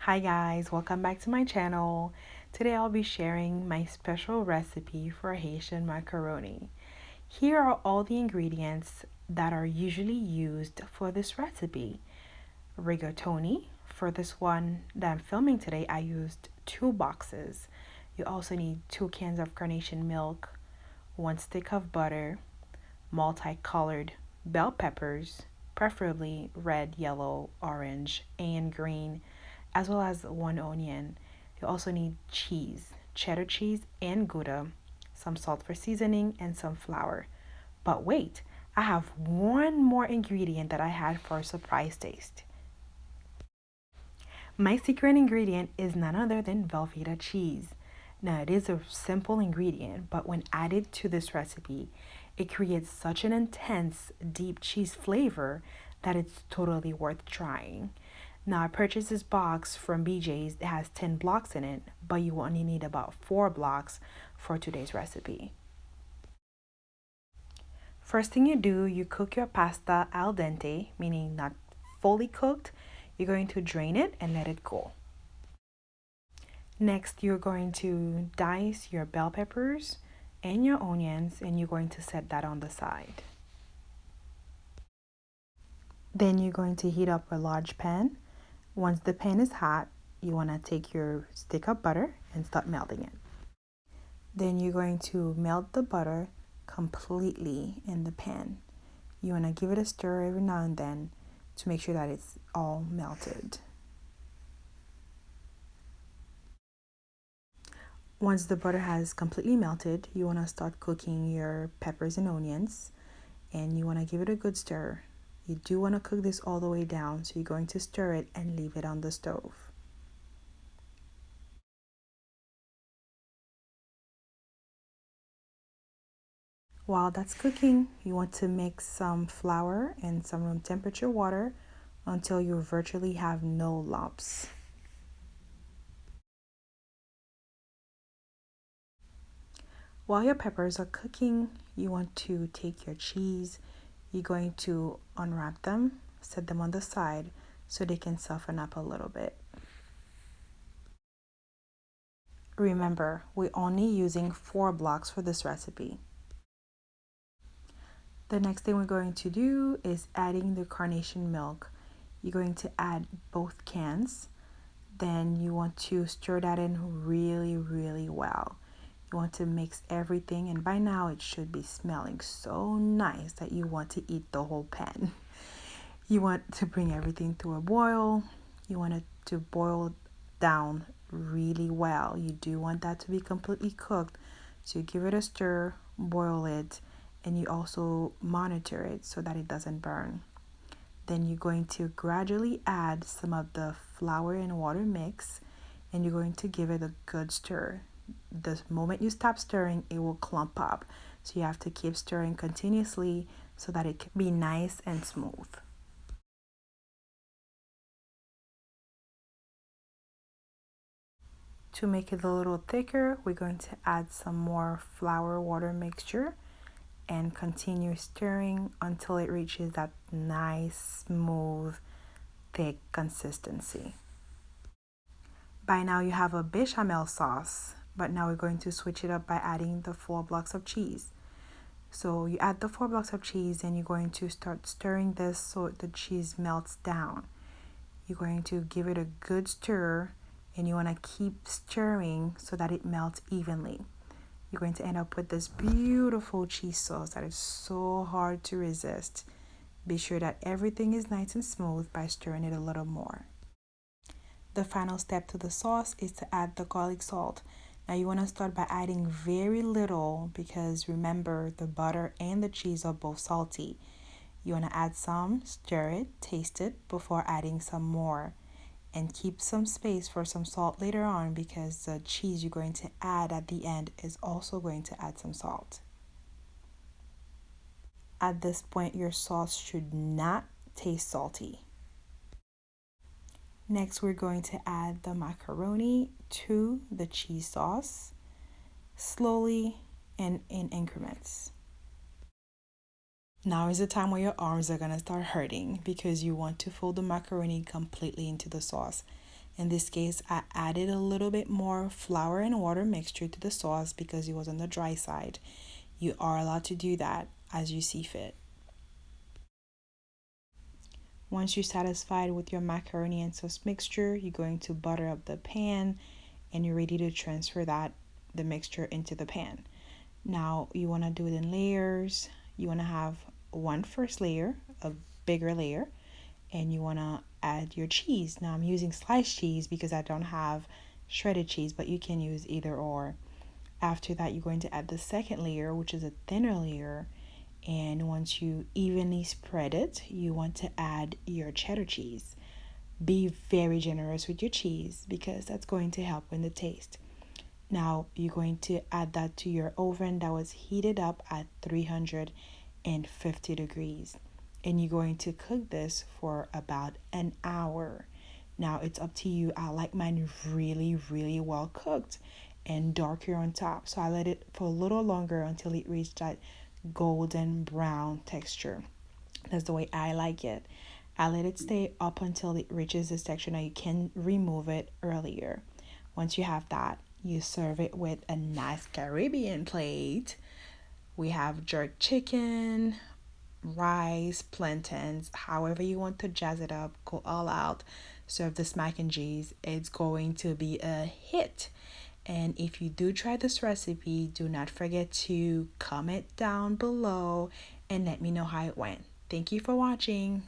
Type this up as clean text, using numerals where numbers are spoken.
Hi guys, welcome back to my channel. Today I'll be sharing my special recipe for Haitian macaroni. Here are all the ingredients that are usually used for this recipe. Rigatoni. For this one that I'm filming today, I used 2 boxes. You also need 2 cans of carnation milk, 1 stick of butter, multicolored bell peppers, preferably red, yellow, orange, and green, as well as 1 onion. You also need cheese, cheddar cheese, and Gouda, some salt for seasoning, and some flour. But wait, I have one more ingredient that I had for a surprise taste. My secret ingredient is none other than Velveeta cheese. Now, it is a simple ingredient, but when added to this recipe, it creates such an intense, deep cheese flavor that it's totally worth trying. Now, I purchased this box from BJ's. It has 10 blocks in it, but you only need about 4 blocks for today's recipe. First thing you do, you cook your pasta al dente, meaning not fully cooked. You're going to drain it and let it cool. Next, you're going to dice your bell peppers and your onions, and you're going to set that on the side. Then you're going to heat up a large pan. Once the pan is hot, you want to take your stick of butter and start melting it. Then you're going to melt the butter completely in the pan. You want to give it a stir every now and then to make sure that it's all melted. Once the butter has completely melted, you want to start cooking your peppers and onions, and you want to give it a good stir. You do want to cook this all the way down, so you're going to stir it and leave it on the stove. While that's cooking, you want to mix some flour and some room temperature water until you virtually have no lumps. While your peppers are cooking, you want to take your cheese. You're going to unwrap them, set them on the side so they can soften up a little bit. Remember, we're only using 4 blocks for this recipe. The next thing we're going to do is adding the carnation milk. You're going to add both cans. Then you want to stir that in really well. You want to mix everything, and by now it should be smelling so nice that you want to eat the whole pan. You want to bring everything to a boil. You want it to boil down really well. You do want that to be completely cooked. So you give it a stir, boil it, and you also monitor it so that it doesn't burn. Then you're going to gradually add some of the flour and water mix, and you're going to give it a good stir. The moment you stop stirring, it will clump up. So you have to keep stirring continuously so that it can be nice and smooth. To make it a little thicker, we're going to add some more flour water mixture and continue stirring until it reaches that nice, smooth, thick consistency. By now you have a bechamel sauce, but now we're going to switch it up by adding the 4 blocks of cheese. So you add the 4 blocks of cheese and you're going to start stirring this so the cheese melts down. You're going to give it a good stir, and you want to keep stirring so that it melts evenly. You're going to end up with this beautiful cheese sauce that is so hard to resist. Be sure that everything is nice and smooth by stirring it a little more. The final step to the sauce is to add the garlic salt. Now you want to start by adding very little because remember the butter and the cheese are both salty. You want to add some, stir it, taste it before adding some more. And keep some space for some salt later on because the cheese you're going to add at the end is also going to add some salt. At this point, your sauce should not taste salty. Next, we're going to add the macaroni to the cheese sauce slowly and in increments. Now is the time where your arms are going to start hurting because you want to fold the macaroni completely into the sauce. In this case, I added a little bit more flour and water mixture to the sauce because it was on the dry side. You are allowed to do that as you see fit. Once you're satisfied with your macaroni and sauce mixture, you're going to butter up the pan and you're ready to transfer the mixture into the pan. Now you want to do it in layers. You want to have one first layer, a bigger layer, and you want to add your cheese. Now I'm using sliced cheese because I don't have shredded cheese, but you can use either or. After that, you're going to add the second layer, which is a thinner layer. And once you evenly spread it, you want to add your cheddar cheese. Be very generous with your cheese because that's going to help in the taste. Now you're going to add that to your oven that was heated up at 350 degrees. And you're going to cook this for about an hour. Now it's up to you. I like mine really, really well cooked and darker on top. So I let it for a little longer until it reached that golden brown texture. That's the way I like it. I let it stay up until it reaches this texture. Now you can remove it earlier. Once you have that, you serve it with a nice Caribbean plate. We have jerk chicken, rice, plantains, however you want to jazz it up, go all out. Serve this mac and cheese. It's going to be a hit. And if you do try this recipe, do not forget to comment down below and let me know how it went. Thank you for watching.